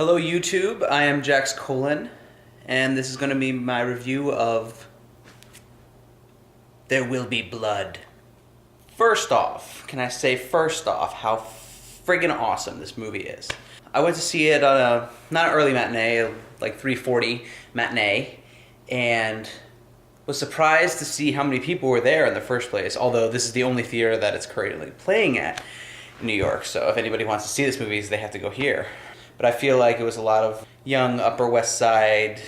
Hello YouTube, I am Jax Colon, and this is going to be my review of There Will Be Blood. First off, can I say how friggin' awesome this movie is. I went to see it on not an early matinee, like 3:40 matinee, and was surprised to see how many people were there in the first place, although this is the only theater that it's currently playing at in New York, so if anybody wants to see this movie, they have to go here. But I feel like it was a lot of young Upper West Side,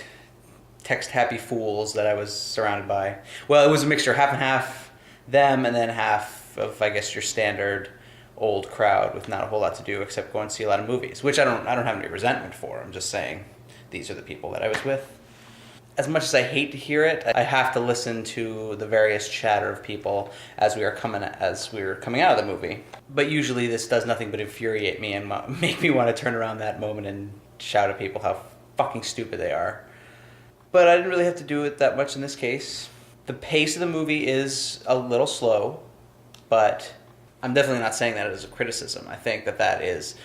text-happy fools that I was surrounded by. Well, it was a mixture, half and half them, and then half of, I guess, your standard old crowd with not a whole lot to do except go and see a lot of movies, which I don't have any resentment for. I'm just saying these are the people that I was with. As much as I hate to hear it, I have to listen to the various chatter of people as we were coming out of the movie. But usually this does nothing but infuriate me and make me want to turn around that moment and shout at people how fucking stupid they are. But I didn't really have to do it that much in this case. The pace of the movie is a little slow, but I'm definitely not saying that as a criticism. I think that is,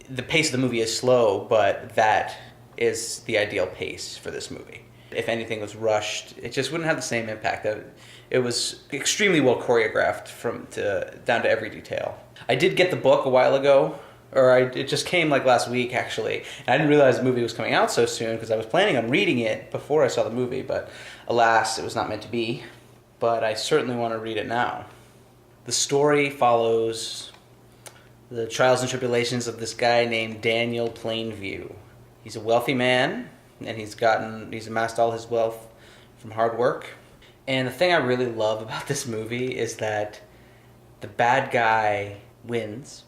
the pace of the movie is slow, but that is the ideal pace for this movie. If anything was rushed, it just wouldn't have the same impact. It was extremely well choreographed down to every detail. I did get the book a while ago, it just came like last week actually. And I didn't realize the movie was coming out so soon because I was planning on reading it before I saw the movie, but alas, it was not meant to be. But I certainly want to read it now. The story follows the trials and tribulations of this guy named Daniel Plainview. He's a wealthy man, and he's amassed all his wealth from hard work. And the thing I really love about this movie is that the bad guy wins,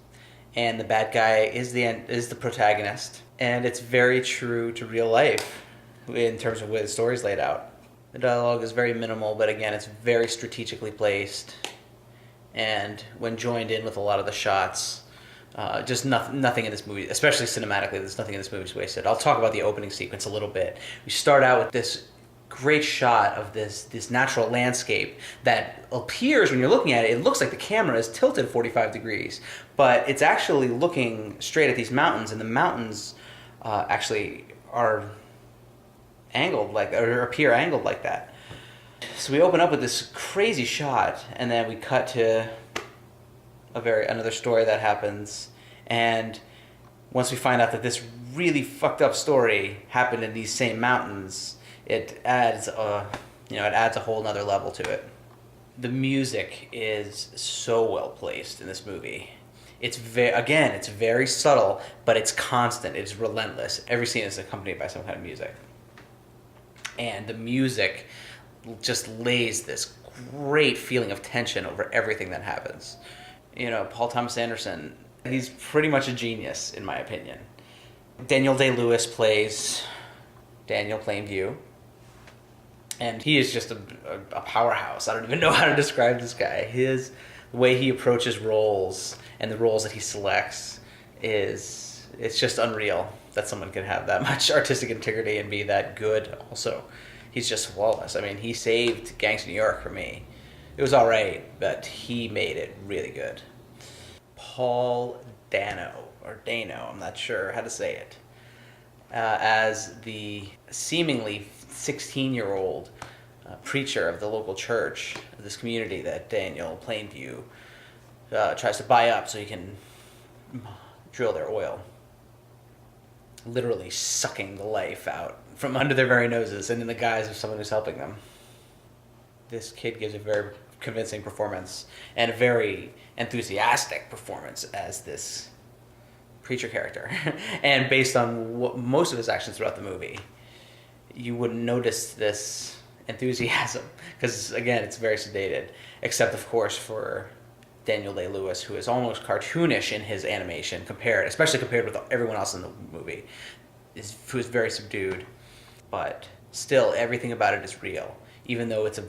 and the bad guy is the protagonist, and it's very true to real life in terms of the way the story's laid out. The dialogue is very minimal, but again, it's very strategically placed, and when joined in with a lot of the shots, just nothing in this movie, especially cinematically, there's nothing in this movie is wasted. I'll talk about the opening sequence a little bit. We start out with this great shot of this natural landscape that appears, when you're looking at it, it looks like the camera is tilted 45 degrees, but it's actually looking straight at these mountains, and the mountains actually are angled or appear angled like that. So we open up with this crazy shot, and then we cut to another story that happens, and once we find out that this really fucked up story happened in these same mountains, it adds a whole nother level to it. The music is so well placed in this movie. It's very subtle, but it's constant. It's relentless. Every scene is accompanied by some kind of music, and the music just lays this great feeling of tension over everything that happens. Paul Thomas Anderson, he's pretty much a genius, in my opinion. Daniel Day-Lewis plays Daniel Plainview, and he is just a powerhouse. I don't even know how to describe this guy. The way he approaches roles and the roles that he selects it's just unreal that someone can have that much artistic integrity and be that good also. He's just flawless. I mean, he saved Gangs of New York for me. It was all right, but he made it really good. Paul Dano, I'm not sure how to say it, as the seemingly 16-year-old preacher of the local church of this community that Daniel Plainview tries to buy up so he can drill their oil, literally sucking the life out from under their very noses and in the guise of someone who's helping them. This kid gives a very convincing performance and a very enthusiastic performance as this preacher character. And based on most of his actions throughout the movie, you wouldn't notice this enthusiasm because, again, it's very sedated, except, of course, for Daniel Day-Lewis, who is almost cartoonish in his animation, especially compared with everyone else in the movie, who is very subdued. But still, everything about it is real. Even though it's a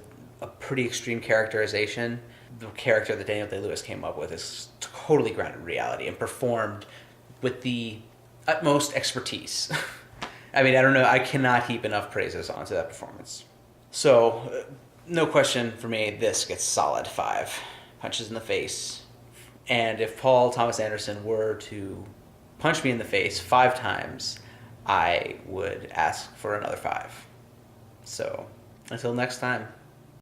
pretty extreme characterization, the character that Daniel Day-Lewis came up with is totally grounded in reality and performed with the utmost expertise. I mean, I don't know, I cannot heap enough praises onto that performance. So, no question for me, this gets solid 5 punches in the face. And if Paul Thomas Anderson were to punch me in the face 5 times, I would ask for another 5. So, until next time.